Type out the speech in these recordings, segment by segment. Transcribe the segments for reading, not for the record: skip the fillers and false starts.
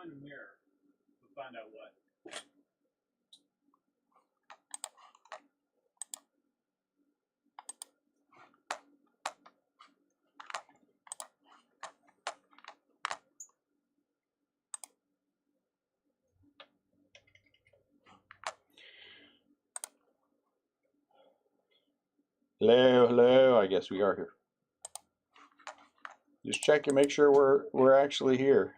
find a mirror. We'll find out what. Hello, hello. I guess we are here. Just check and make sure we're actually here.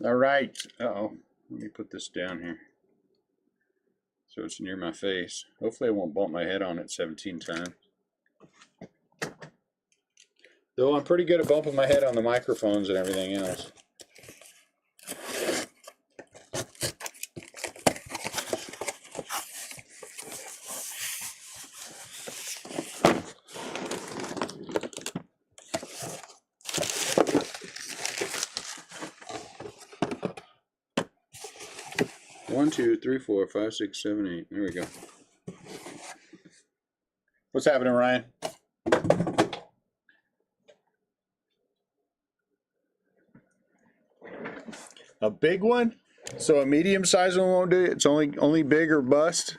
All right. Uh-oh. Let me put this down here so it's near my face. Hopefully I won't bump my head on it 17 times. Though I'm pretty good at bumping my head on the microphones and everything else. One, two, three, four, five, six, seven, eight. There we go. What's happening, Ryan? A big one? So a medium size one won't do it? It's only big or bust?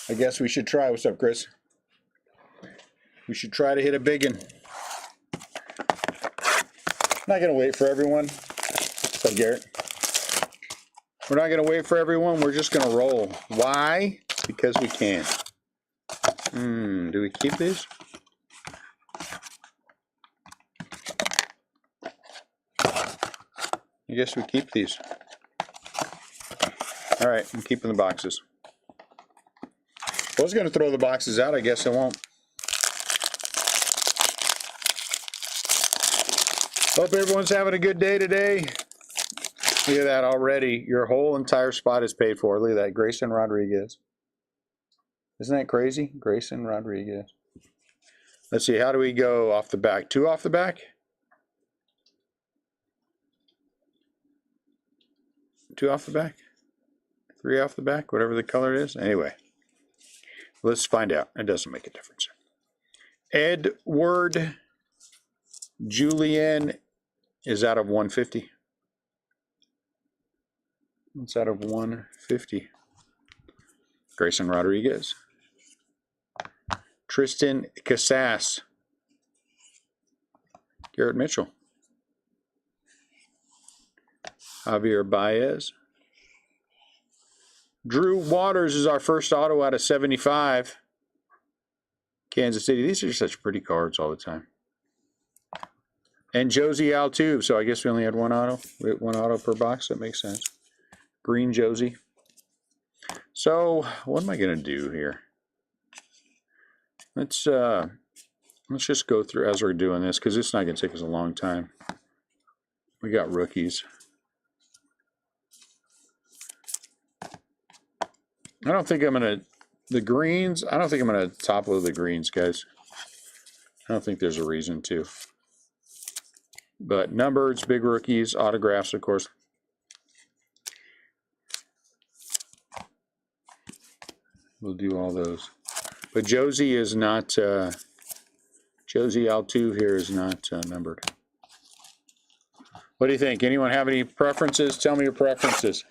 I guess we should try. What's up, Chris? We should try to hit a big one. Not going to wait for everyone. What's up, Garrett? We're not going to wait for everyone. We're just going to roll. Why? Because we can. Do we keep these? I guess we keep these. All right, I'm keeping the boxes. I was going to throw the boxes out. I guess I won't. Hope everyone's having a good day today. Look at that already. Your whole entire spot is paid for. Look at that. Grayson Rodriguez. Isn't that crazy? Grayson Rodriguez. Let's see. How do we go off the back? 2 off the back? 2 off the back? 3 off the back? Whatever the color is. Anyway. Let's find out. It doesn't make a difference. Edward Julian is out of 150. It's out of 150. Grayson Rodriguez. Tristan Casas. Garrett Mitchell. Javier Baez. Drew Waters is our first auto out of 75. Kansas City. These are such pretty cards all the time. And Josie Altuve. So I guess we only had one auto. We had one auto per box. That makes sense. Green Josie. So what am I going to do here? Let's just go through as we're doing this because it's not going to take us a long time. We got rookies. I don't think I'm going to, the greens, I don't think I'm going to top load the greens, guys. I don't think there's a reason to. But numbers, big rookies, autographs, of course. We'll do all those. But Josie is not, Josie Altuve here is not numbered. What do you think? Anyone have any preferences? Tell me your preferences.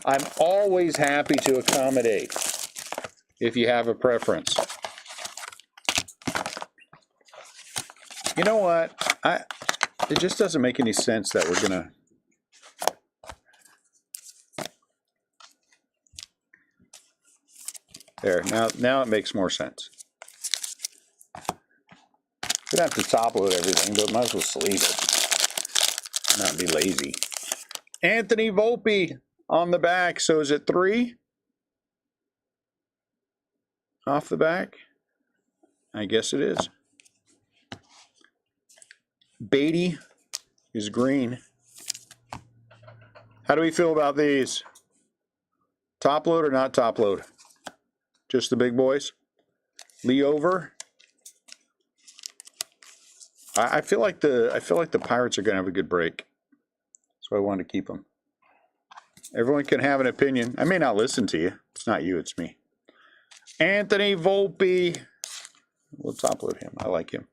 I'm always happy to accommodate if you have a preference. You know what? It just doesn't make any sense that we're going to... There, now it makes more sense. Gonna have to top load everything, but might as well sleeve it. Not be lazy. Anthony Volpe on the back. So is it 3? Off the back? I guess it is. Beatty is green. How do we feel about these? Top load or not top load? Just the big boys? Lee over. I feel like the Pirates are going to have a good break. So I wanted to keep them. Everyone can have an opinion. I may not listen to you. It's not you, it's me. Anthony Volpe. We'll top load him. I like him.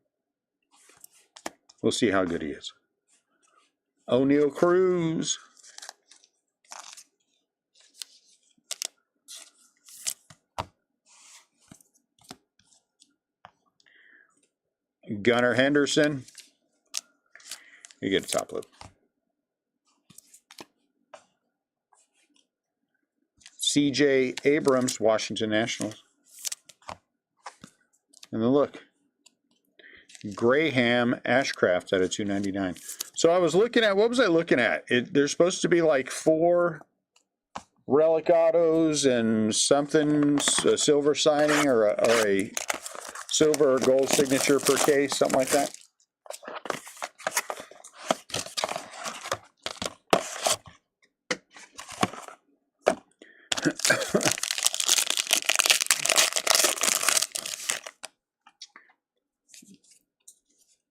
We'll see how good he is. O'Neal Cruz. Gunnar Henderson. You get a top load. C.J. Abrams, Washington Nationals. And then look. Graham Ashcraft out of 299. So I was looking at, what was I looking at? There's supposed to be like 4 relic autos and something, a silver signing or a silver or gold signature per case, something like that.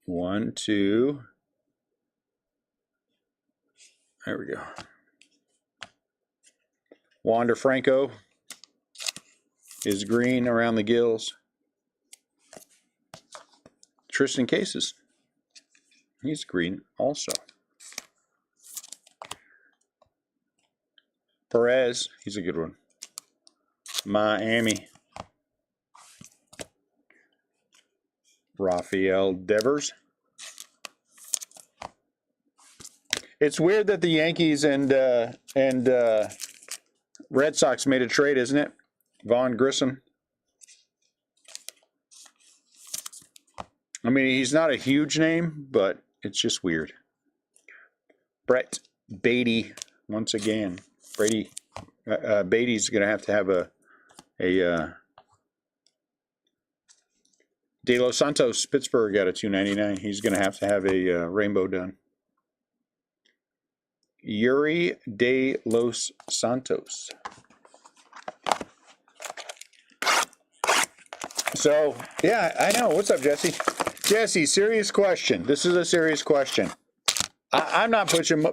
One, two. There we go. Wander Franco is green around the gills. Tristan Cases. He's green also. Perez, he's a good one. Miami. Rafael Devers. It's weird that the Yankees and Red Sox made a trade, isn't it? Vaughn Grissom. I mean, he's not a huge name, but it's just weird. Brett Beatty, once again. Beatty's going to have a De Los Santos, Pittsburgh got a 299. He's going to have a rainbow done. Yuri De Los Santos. So, yeah, I know. What's up, Jesse? Jesse, serious question. This is a serious question. I'm not putting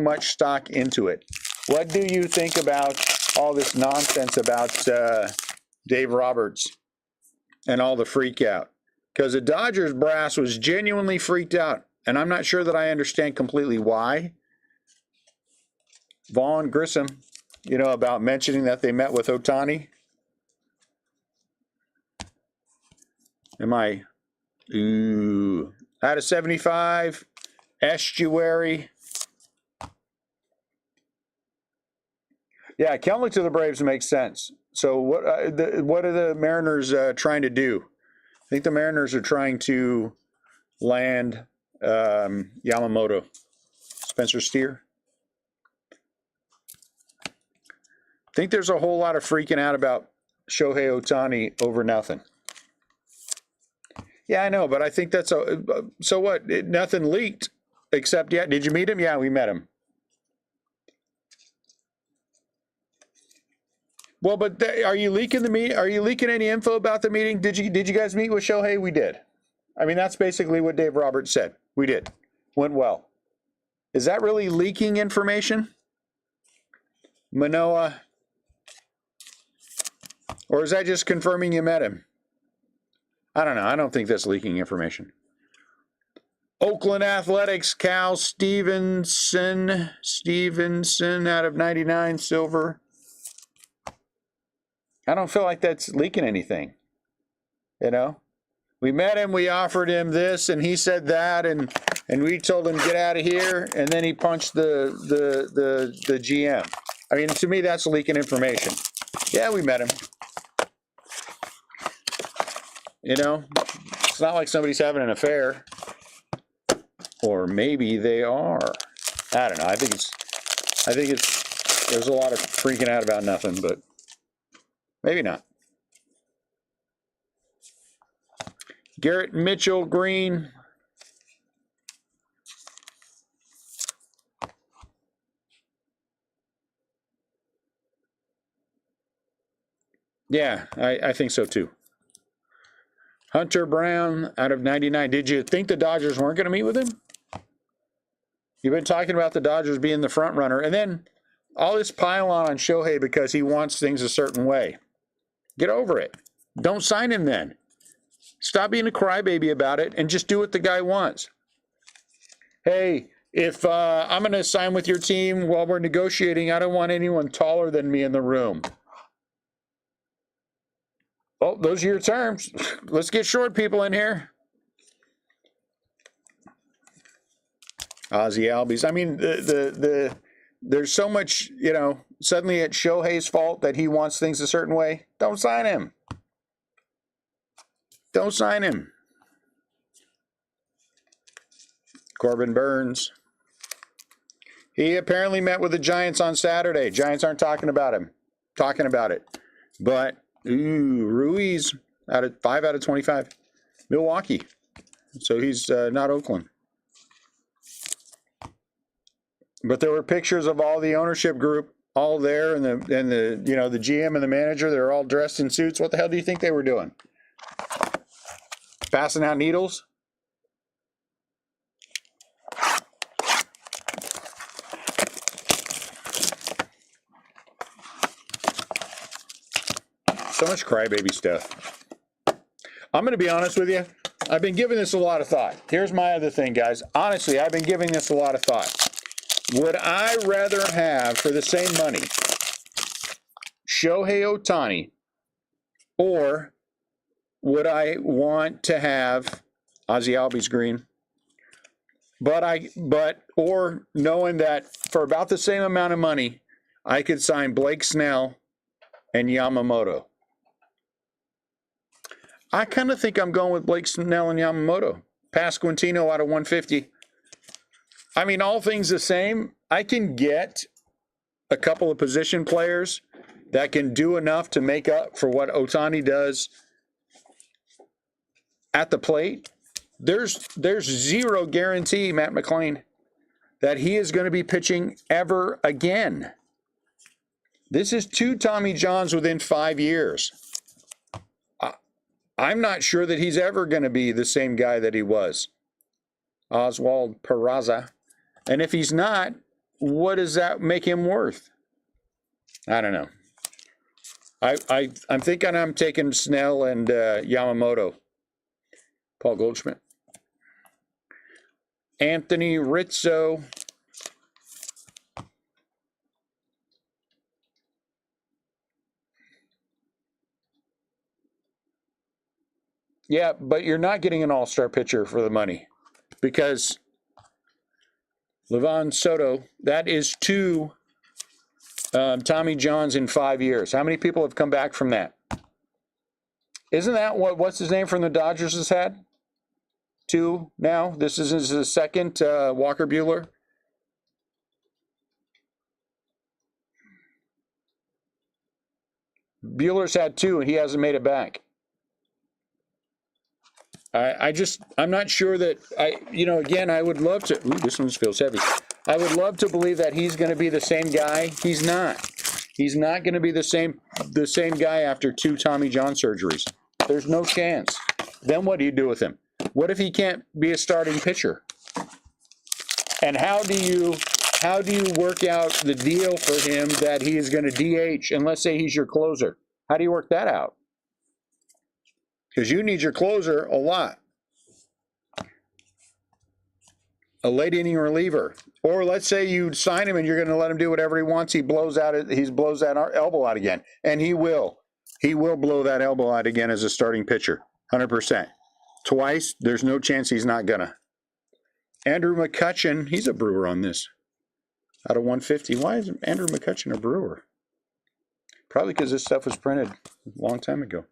much stock into it. What do you think about all this nonsense about Dave Roberts and all the freak out? Because the Dodgers brass was genuinely freaked out, and I'm not sure that I understand completely why. Vaughn Grissom, about mentioning that they met with Ohtani. Out of 75, Estuary. Yeah, Kelnick to the Braves makes sense. So what are the Mariners trying to do? I think the Mariners are trying to land Yamamoto. Spencer Steer. I think there's a whole lot of freaking out about Shohei Ohtani over nothing. Yeah, I know, but I think that's so what? Nothing leaked except, yeah, did you meet him? Yeah, we met him. Well, but are you leaking the meet? Are you leaking any info about the meeting? Did you guys meet with Shohei? We did. I mean, that's basically what Dave Roberts said. We did. Went well. Is that really leaking information? Manoa? Or is that just confirming you met him? I don't know. I don't think that's leaking information. Oakland Athletics, Cal Stevenson out of 99, silver. I don't feel like that's leaking anything. We met him, we offered him this, and he said that, and we told him get out of here, and then he punched the GM. I mean, to me, that's leaking information. Yeah, we met him. You know, it's not like somebody's having an affair. Or maybe they are. I don't know. I think there's a lot of freaking out about nothing, but maybe not. Garrett Mitchell green. Yeah, I think so too. Hunter Brown out of 99. Did you think the Dodgers weren't going to meet with him? You've been talking about the Dodgers being the front runner, and then all this pile on Shohei because he wants things a certain way. Get over it. Don't sign him then. Stop being a crybaby about it and just do what the guy wants. Hey, if I'm going to sign with your team while we're negotiating, I don't want anyone taller than me in the room. Oh, those are your terms. Let's get short people in here. Ozzy Albies. I mean, there's so much, you know, suddenly it's Shohei's fault that he wants things a certain way. Don't sign him. Don't sign him. Corbin Burns. He apparently met with the Giants on Saturday. Giants aren't talking about him. Talking about it. But, Ruiz, 5 out of 25. Milwaukee. So he's not Oakland. But there were pictures of all the ownership group all there, and the you know, the GM and the manager, they're all dressed in suits. What the hell do you think they were doing? Passing out needles? So much crybaby stuff. I'm going to be honest with you. I've been giving this a lot of thought. Here's my other thing, guys. Honestly, I've been giving this a lot of thought. Would I rather have, for the same money, Shohei Ohtani, or would I want to have Ozzy Albies green? Or knowing that for about the same amount of money, I could sign Blake Snell and Yamamoto. I kind of think I'm going with Blake Snell and Yamamoto. Pasquantino out of 150. I mean, all things the same, I can get a couple of position players that can do enough to make up for what Ohtani does at the plate. There's zero guarantee, Matt McLean, that he is going to be pitching ever again. This is 2 Tommy Johns within 5 years. I'm not sure that he's ever going to be the same guy that he was. Oswald Peraza. And if he's not, what does that make him worth? I don't know. I'm thinking I'm taking Snell and Yamamoto. Paul Goldschmidt. Anthony Rizzo. Yeah, but you're not getting an all-star pitcher for the money because Levon Soto, that is 2 Tommy Johns in 5 years. How many people have come back from that? Isn't that what's his name from the Dodgers has had? 2 now. This is his second, Walker Buehler. Buehler's had 2 and he hasn't made it back. I'm not sure that again, I would love to. Ooh, this one feels heavy. I would love to believe that he's going to be the same guy. He's not. He's not going to be the same guy after 2 Tommy John surgeries. There's no chance. Then what do you do with him? What if he can't be a starting pitcher? And how do you work out the deal for him that he is going to DH? And let's say he's your closer. How do you work that out? Because you need your closer a lot. A late inning reliever. Or let's say you sign him and you're going to let him do whatever he wants. He blows that elbow out again. And he will. He will blow that elbow out again as a starting pitcher. 100%. Twice, there's no chance he's not going to. Andrew McCutchen, he's a Brewer on this. Out of 150. Why is Andrew McCutchen a Brewer? Probably because this stuff was printed a long time ago.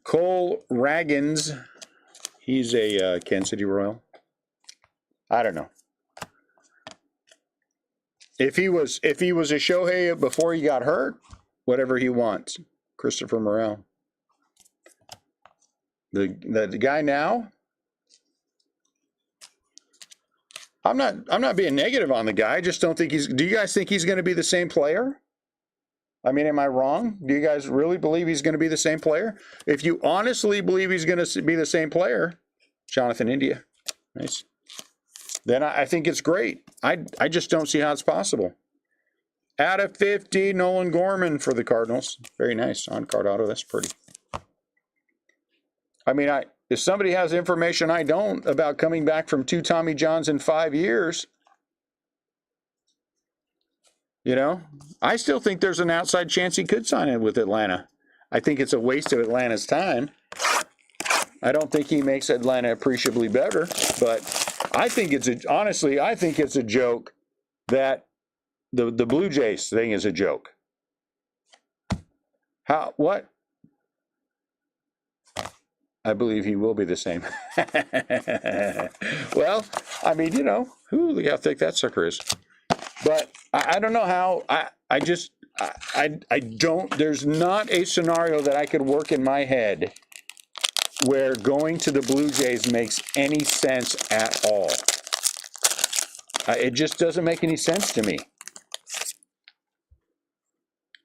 Cole Raggins. He's a Kansas City Royal. I don't know. If he was a Shohei before he got hurt, whatever he wants. Christopher Morel. The guy now. I'm not being negative on the guy. I just don't think he's. Do you guys think he's going to be the same player? I mean, am I wrong? Do you guys really believe he's going to be the same player? If you honestly believe he's going to be the same player, Jonathan India, nice. Then I think it's great. I just don't see how it's possible. Out of 50, Nolan Gorman for the Cardinals. Very nice on card auto. That's pretty. I mean, if somebody has information I don't about coming back from 2 Tommy Johns in 5 years, you know, I still think there's an outside chance he could sign in with Atlanta. I think it's a waste of Atlanta's time. I don't think he makes Atlanta appreciably better, but I think honestly, I think it's a joke that the Blue Jays thing is a joke. What? I believe he will be the same. Well, I mean, you know, look how thick that sucker is. But I don't know how, I don't, there's not a scenario that I could work in my head where going to the Blue Jays makes any sense at all. It just doesn't make any sense to me.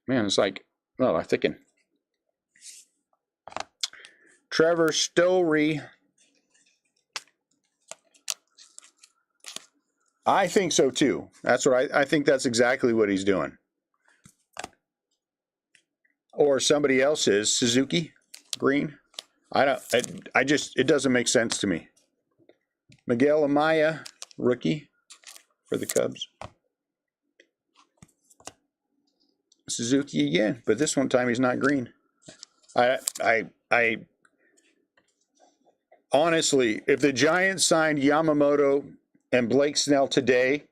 Man, it's like, oh, I thicken. Trevor Story. I think so too. That's what I think that's exactly what he's doing. Or somebody else is. Suzuki Green. It doesn't make sense to me. Miguel Amaya, rookie for the Cubs. Suzuki again, but this one time he's not green. I honestly, if the Giants signed Yamamoto and Blake Snell today,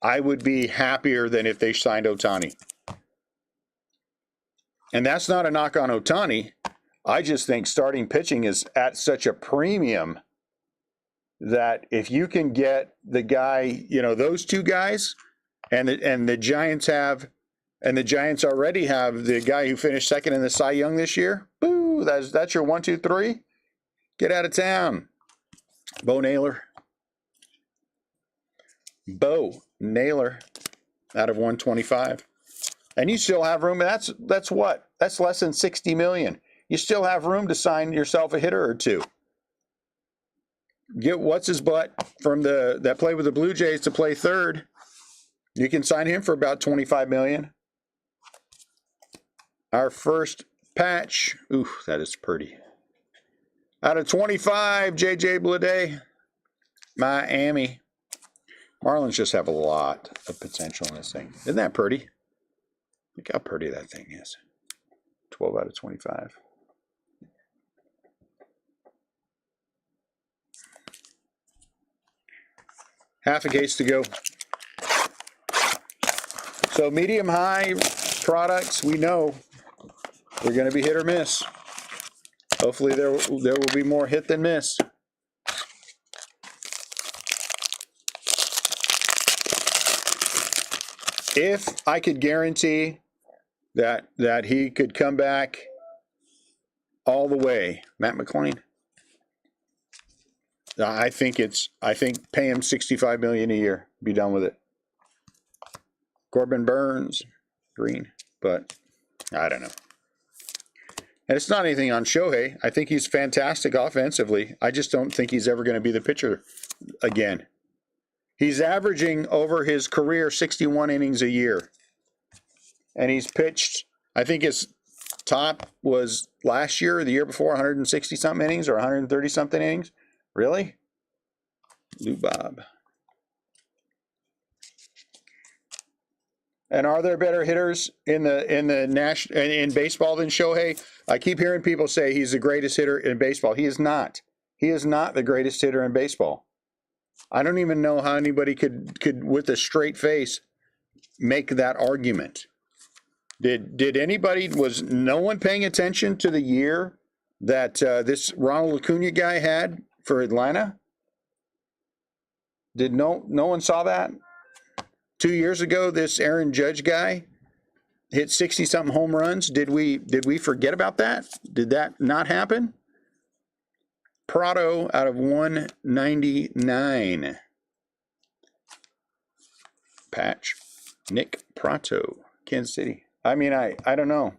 I would be happier than if they signed Ohtani. And that's not a knock on Ohtani. I just think starting pitching is at such a premium that if you can get the guy, you know, those two guys, and the Giants already have the guy who finished second in the Cy Young this year. Boo! That's your 1, 2, 3. Get out of town, Bo Naylor. Bo Naylor out of 125. And you still have room. That's what? That's less than 60 million. You still have room to sign yourself a hitter or two. Get what's his butt from that played with the Blue Jays to play third. You can sign him for about 25 million. Our first patch. Ooh, that is pretty. Out of 25, JJ Bleday, Miami. Marlins just have a lot of potential in this thing. Isn't that pretty? Look how pretty that thing is. 12 out of 25. Half a case to go. So medium high products, we know they're going to be hit or miss. Hopefully there will be more hit than miss. If I could guarantee that he could come back all the way, Matt McClain. I think pay him $65 million a year. Be done with it. Corbin Burns, green, but I don't know. And it's not anything on Shohei. I think he's fantastic offensively. I just don't think he's ever going to be the pitcher again. He's averaging over his career 61 innings a year. And he's pitched, I think his top was last year or the year before, 160-something innings or 130-something innings. Really? Lou Bob. And are there better hitters in baseball than Shohei? I keep hearing people say he's the greatest hitter in baseball. He is not. He is not the greatest hitter in baseball. I don't even know how anybody could with a straight face make that argument. Did anybody, was no one paying attention to the year that this Ronald Acuna guy had for Atlanta? Did no one saw that? 2 years ago, this Aaron Judge guy hit 60-something home runs. Did we forget about that? Did that not happen? Prado out of 199. Patch. Nick Prato, Kansas City. I mean, I don't know.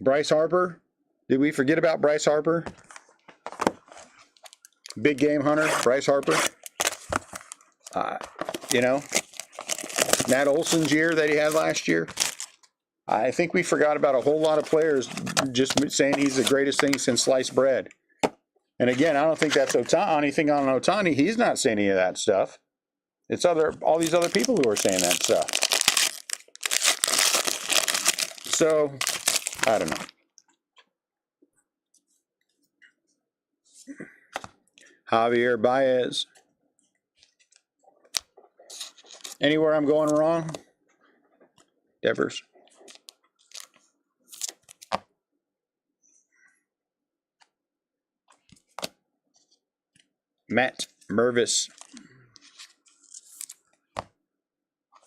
Bryce Harper. Did we forget about Bryce Harper? Big game hunter, Bryce Harper. You know, Matt Olson's year that he had last year. I think we forgot about a whole lot of players just saying he's the greatest thing since sliced bread. And again, I don't think that's anything on Ohtani. He's not saying any of that stuff. It's all these other people who are saying that stuff. So, I don't know. Javier Baez. Anywhere I'm going wrong? Devers. Matt Mervis.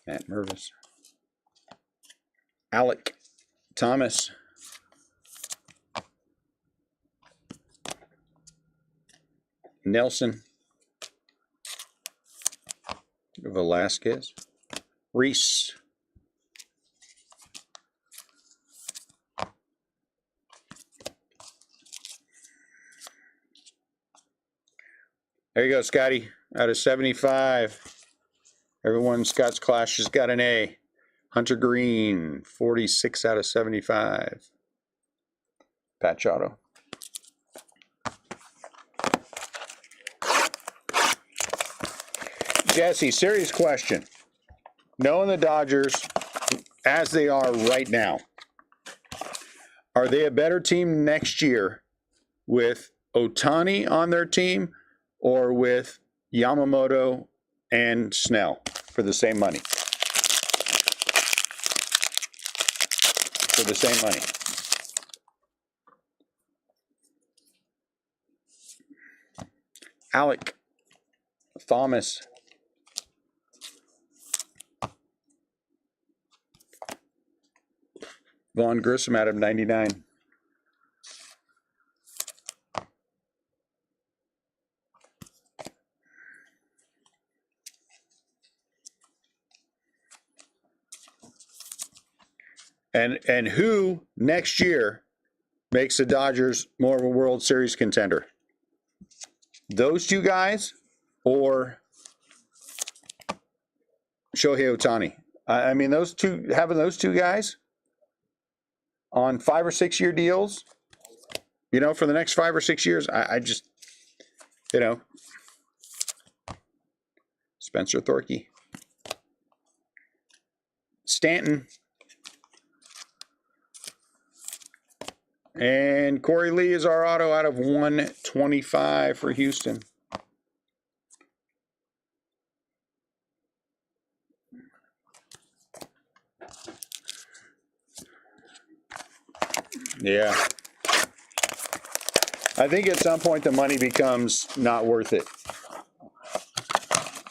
Matt Mervis. Alec Thomas. Nelson. Velasquez. Reese. There you go, Scotty. Out of 75. Everyone, Scott's Clash has got an A. Hunter Green, 46 out of 75. Patch auto. Jesse, serious question. Knowing the Dodgers as they are right now, are they a better team next year with Ohtani on their team or with Yamamoto and Snell for the same money? For the same money. Alec Thomas. Vaughn Grissom out of 99. And who next year makes the Dodgers more of a World Series contender? Those two guys or Shohei Ohtani? I mean, having those two guys on 5 or 6 year deals, for the next 5 or 6 years, I just, Spencer Thorkey. Stanton. And Corey Lee is our auto out of 125 for Houston. Yeah. I think at some point the money becomes not worth it.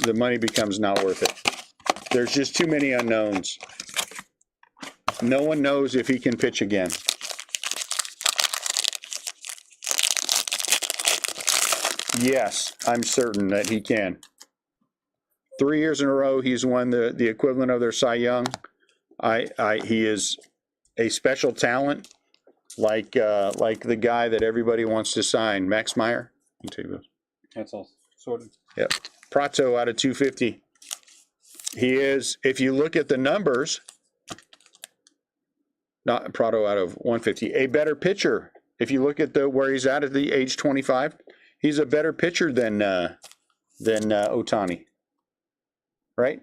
The money becomes not worth it. There's just too many unknowns. No one knows if he can pitch again. Yes, I'm certain that he can. 3 years in a row, he's won the equivalent of their Cy Young. He is a special talent, like the guy that everybody wants to sign, Max Meyer. I'll take those. That's all sorted. Yep. Prato out of 250. He is, if you look at the numbers, not Prato out of 150, a better pitcher. If you look at where he's at the age 25, he's a better pitcher than Ohtani, right?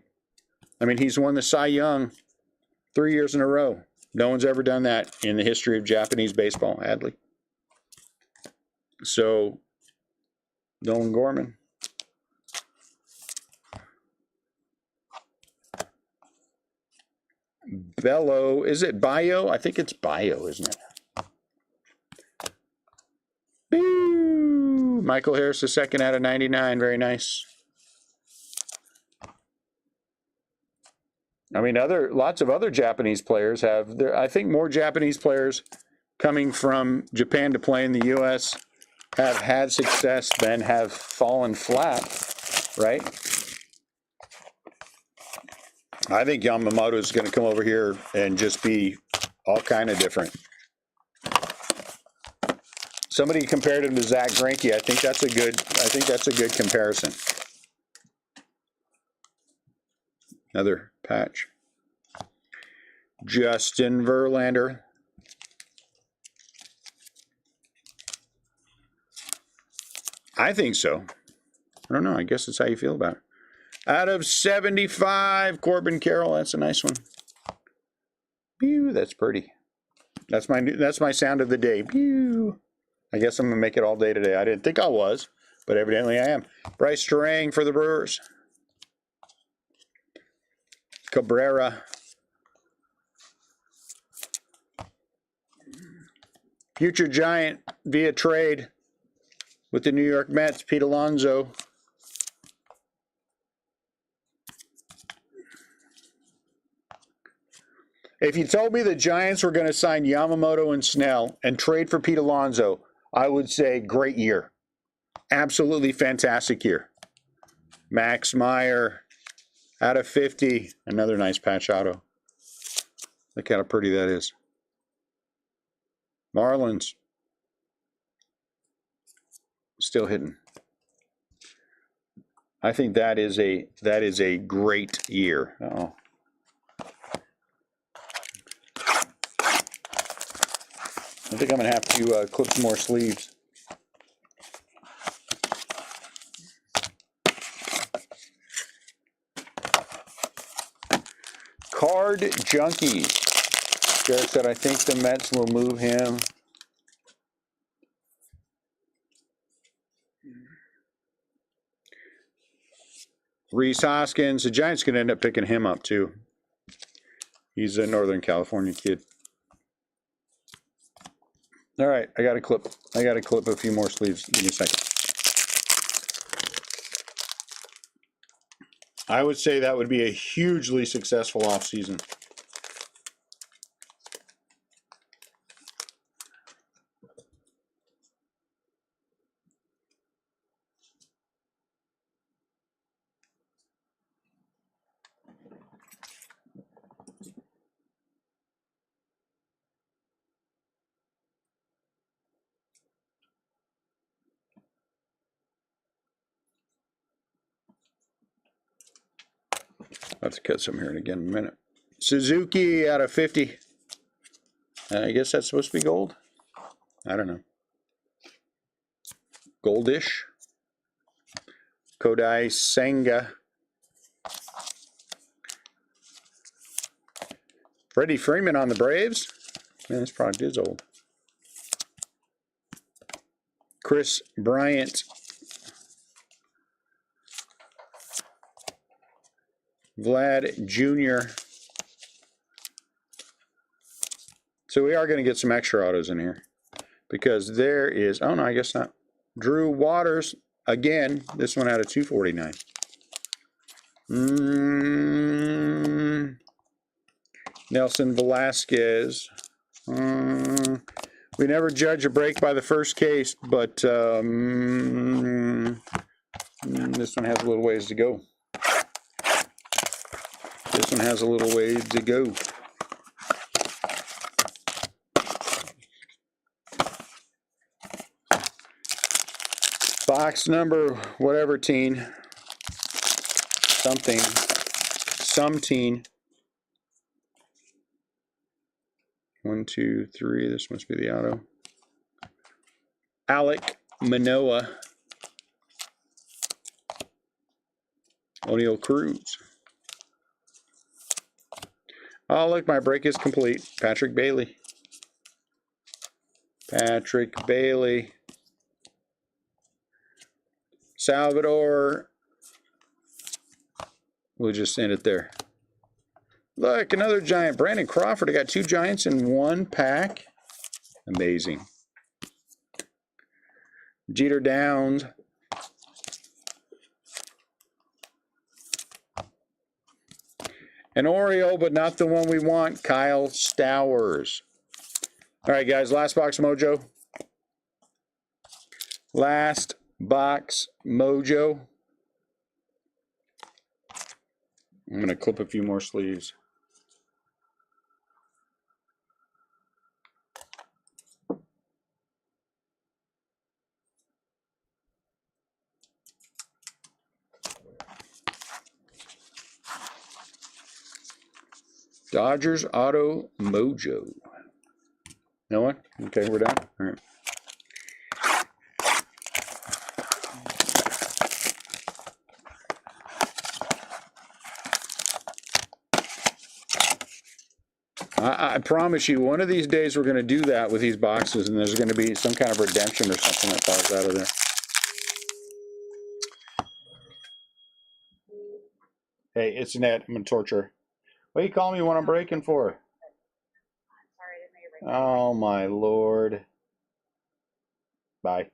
I mean, he's won the Cy Young 3 years in a row. No one's ever done that in the history of Japanese baseball, Adley. So, Nolan Gorman. Bello. Is it Bio? I think it's Bio, isn't it? Boo! Michael Harris, the second out of 99. Very nice. I mean, lots of other Japanese players have. I think more Japanese players coming from Japan to play in the U.S. have had success than have fallen flat, right? I think Yamamoto is going to come over here and just be all kind of different. Somebody compared him to Zach Greinke. I think that's a good comparison. Another patch. Justin Verlander. I think so. I don't know. I guess that's how you feel about it. Out of 75, Corbin Carroll. That's a nice one. Pew, that's pretty. That's my sound of the day. Pew. I guess I'm going to make it all day today. I didn't think I was, but evidently I am. Bryce Terang for the Brewers. Cabrera. Future Giant via trade with the New York Mets, Pete Alonso. If you told me the Giants were going to sign Yamamoto and Snell and trade for Pete Alonso, I would say great year. Absolutely fantastic year. Max Meyer out of 50. Another nice patch auto. Look how pretty that is. Marlins. Still hidden. I think that is a great year. Uh-oh. I think I'm going to have to clip some more sleeves. Card Junkies. Jared said, I think the Mets will move him. Rhys Hoskins. The Giants could end up picking him up, too. He's a Northern California kid. All right, I got to clip a few more sleeves. Give me a second. I would say that would be a hugely successful offseason. I'll have to cut some here again in a minute. Suzuki out of 50. I guess that's supposed to be gold. I don't know. Goldish. Kodai Senga. Freddie Freeman on the Braves. Man, this product is old. Chris Bryant. Vlad Jr. So we are going to get some extra autos in here because there is, oh no, I guess not. Drew Waters, again, this one out of 249. Nelson Velasquez. We never judge a break by the first case, but this one has a little ways to go. This one has a little ways to go. Box number, whatever teen. Something. Some teen. 1, 2, 3. This must be the auto. Alec Manoah. O'Neal Cruz. Oh, look, my break is complete. Patrick Bailey. Patrick Bailey. Salvador. We'll just end it there. Look, another giant. Brandon Crawford. I got 2 giants in 1 pack. Amazing. Jeter Downs. An Oreo, but not the one we want. Kyle Stowers. All right, guys. Last box mojo. Last box mojo. I'm going to clip a few more sleeves. Dodgers Auto Mojo. No one? Okay, we're done. All right. I promise you, one of these days we're going to do that with these boxes, and there's going to be some kind of redemption or something that falls out of there. Hey, it's Ned. I'm going to torture. What do you call me when I'm breaking for? Oh, my Lord. Bye.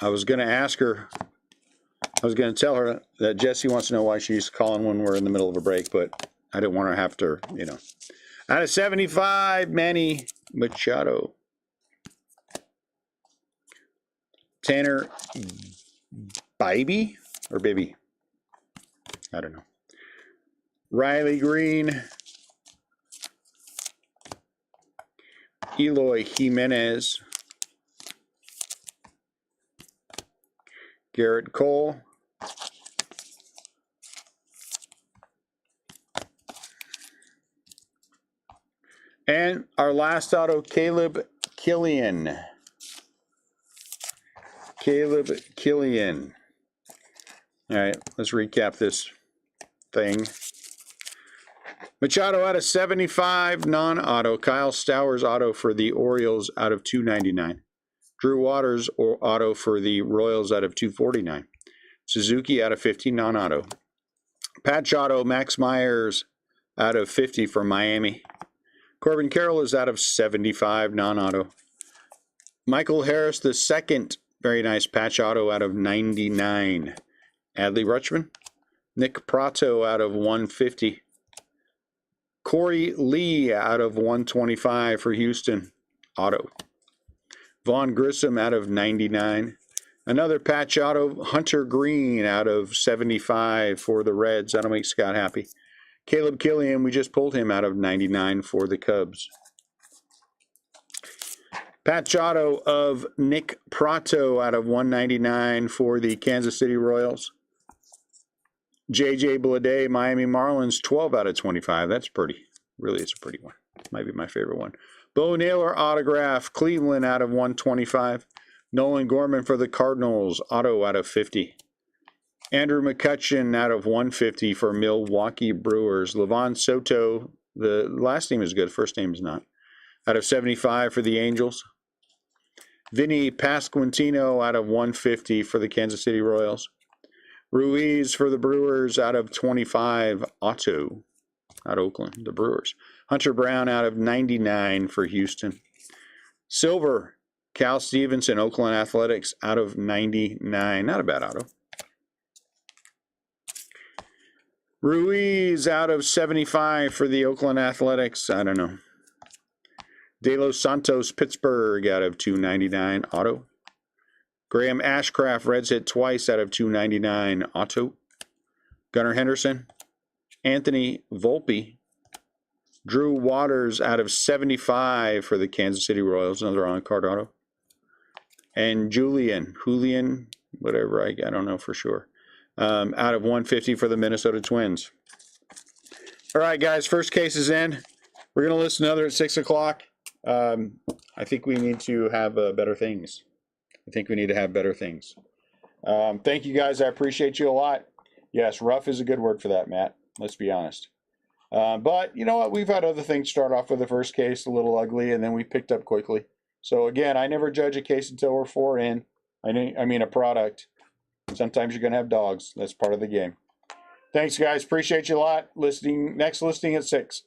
I was going to ask her, I was going to tell her that Jesse wants to know why she's calling when we're in the middle of a break, but I didn't want her to have to, you know. Out of 75, Manny Machado. Tanner Bibee or Bibby? I don't know. Riley Green. Eloy Jimenez. Garrett Cole. And our last auto, Caleb Killian. Caleb Killian. All right, let's recap this thing. Machado out of 75, non-auto. Kyle Stowers auto for the Orioles out of 299. Drew Waters auto for the Royals out of 249. Suzuki out of 50, non-auto. Patch auto, Max Myers out of 50 for Miami. Corbin Carroll is out of 75, non-auto. Michael Harris, the second, very nice patch auto out of 99. Adley Rutschman. Nick Prato out of 150. Corey Lee out of 125 for Houston, auto. Vaughn Grissom out of 99. Another patch auto, Hunter Green out of 75 for the Reds. That'll make Scott happy. Caleb Killian, we just pulled him out of 99 for the Cubs. Patch auto of Nick Prato out of 199 for the Kansas City Royals. J.J. Bleday, Miami Marlins, 12 out of 25. That's pretty. Really, it's a pretty one. Might be my favorite one. Bo Naylor autograph, Cleveland out of 125. Nolan Gorman for the Cardinals, auto out of 50. Andrew McCutchen out of 150 for Milwaukee Brewers. Levon Soto, the last name is good, first name is not. Out of 75 for the Angels. Vinny Pasquantino out of 150 for the Kansas City Royals. Ruiz for the Brewers out of 25, auto, out of Oakland, the Brewers. Hunter Brown out of 99 for Houston. Silver, Cal Stevenson, Oakland Athletics out of 99. Not a bad auto. Ruiz out of 75 for the Oakland Athletics. I don't know. De Los Santos, Pittsburgh out of 299, auto. Graham Ashcraft, Reds hit twice out of 299, auto. Gunnar Henderson. Anthony Volpe. Drew Waters out of 75 for the Kansas City Royals, another on-card auto. And Julian, whatever, I don't know for sure. Out of 150 for the Minnesota Twins. All right, guys, first case is in. We're going to list another at 6 o'clock. I think we need to have better things. Thank you, guys. I appreciate you a lot. Yes, rough is a good word for that, Matt. Let's be honest. But you know what? We've had other things start off with the first case a little ugly, and then we picked up quickly. So, again, I never judge a case until we're 4 in. I mean a product. Sometimes you're going to have dogs. That's part of the game. Thanks, guys. Appreciate you a lot. Next listing at 6.